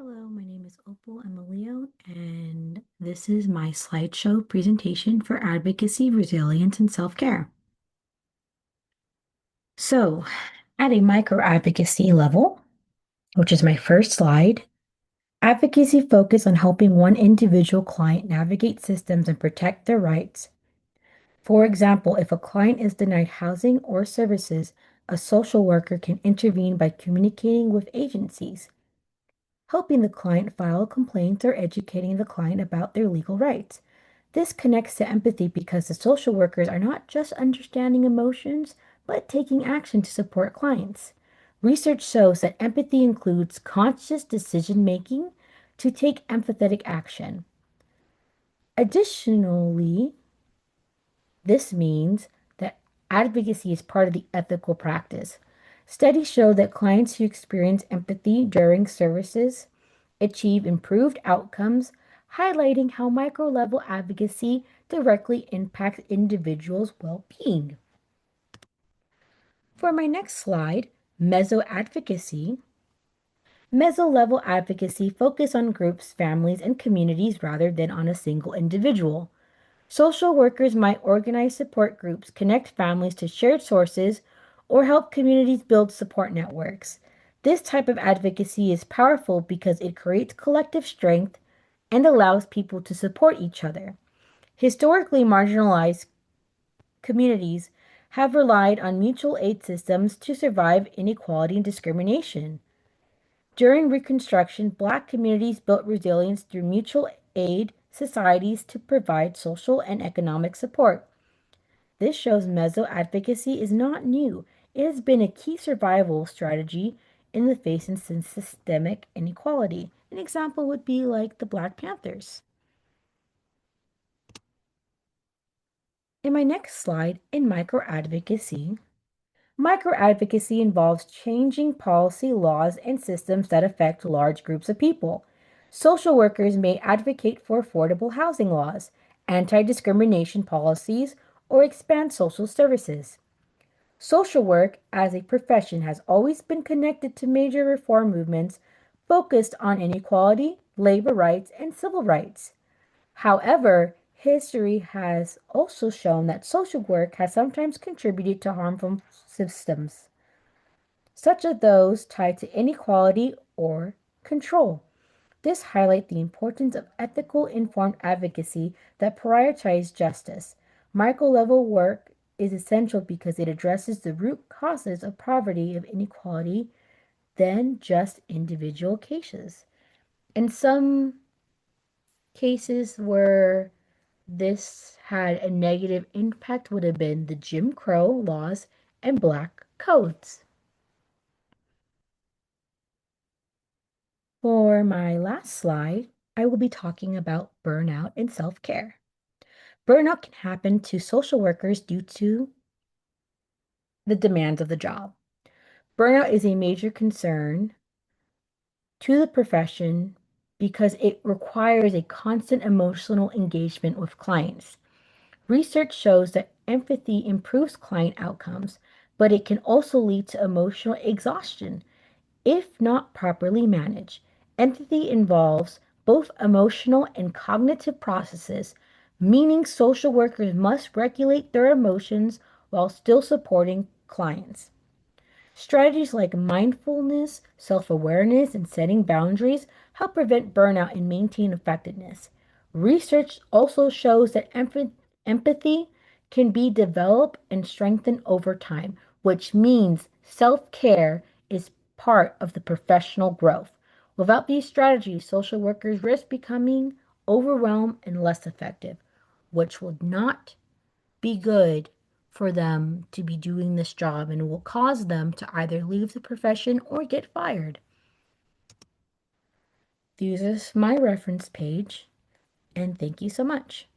Hello, my name is Opal Emilio, and this is my slideshow presentation for advocacy, resilience, and self-care. So, at a micro advocacy level, which is my first slide, advocacy focuses on helping one individual client navigate systems and protect their rights. For example, if a client is denied housing or services, a social worker can intervene by communicating with agencies, helping the client file complaints or educating the client about their legal rights. This connects to empathy because the social workers are not just understanding emotions, but taking action to support clients. Research shows that empathy includes conscious decision making to take empathetic action. Additionally, this means that advocacy is part of the ethical practice. Studies show that clients who experience empathy during services achieve improved outcomes, highlighting how micro level advocacy directly impacts individuals' well being. For my next slide, meso advocacy. Meso level advocacy focuses on groups, families, and communities rather than on a single individual. Social workers might organize support groups, connect families to shared sources, or help communities build support networks. This type of advocacy is powerful because it creates collective strength and allows people to support each other. Historically marginalized communities have relied on mutual aid systems to survive inequality and discrimination. During Reconstruction, Black communities built resilience through mutual aid societies to provide social and economic support. This shows meso advocacy is not new. It has been a key survival strategy in the face of systemic inequality. An example would be like the Black Panthers. In my next slide, in micro advocacy involves changing policy, laws, and systems that affect large groups of people. Social workers may advocate for affordable housing laws, anti discrimination policies, or expand social services. Social work as a profession has always been connected to major reform movements focused on inequality, labor rights, and civil rights. However, history has also shown that social work has sometimes contributed to harmful systems, such as those tied to inequality or control. This highlights the importance of ethical informed advocacy that prioritizes justice. Micro level work is essential because it addresses the root causes of poverty and inequality than just individual cases. In some cases where this had a negative impact would have been the Jim Crow laws and black codes. For my last slide, I will be talking about burnout and self-care. Burnout can happen to social workers due to the demands of the job. Burnout is a major concern to the profession because it requires a constant emotional engagement with clients. Research shows that empathy improves client outcomes, but it can also lead to emotional exhaustion if not properly managed. Empathy involves both emotional and cognitive processes, meaning social workers must regulate their emotions while still supporting clients. Strategies like mindfulness, self awareness, and setting boundaries help prevent burnout and maintain effectiveness. Research also shows that empathy can be developed and strengthened over time, which means self care is part of the professional growth. Without these strategies, social workers risk becoming overwhelmed and less effective, which would not be good for them to be doing this job and will cause them to either leave the profession or get fired. This is my reference page, and thank you so much.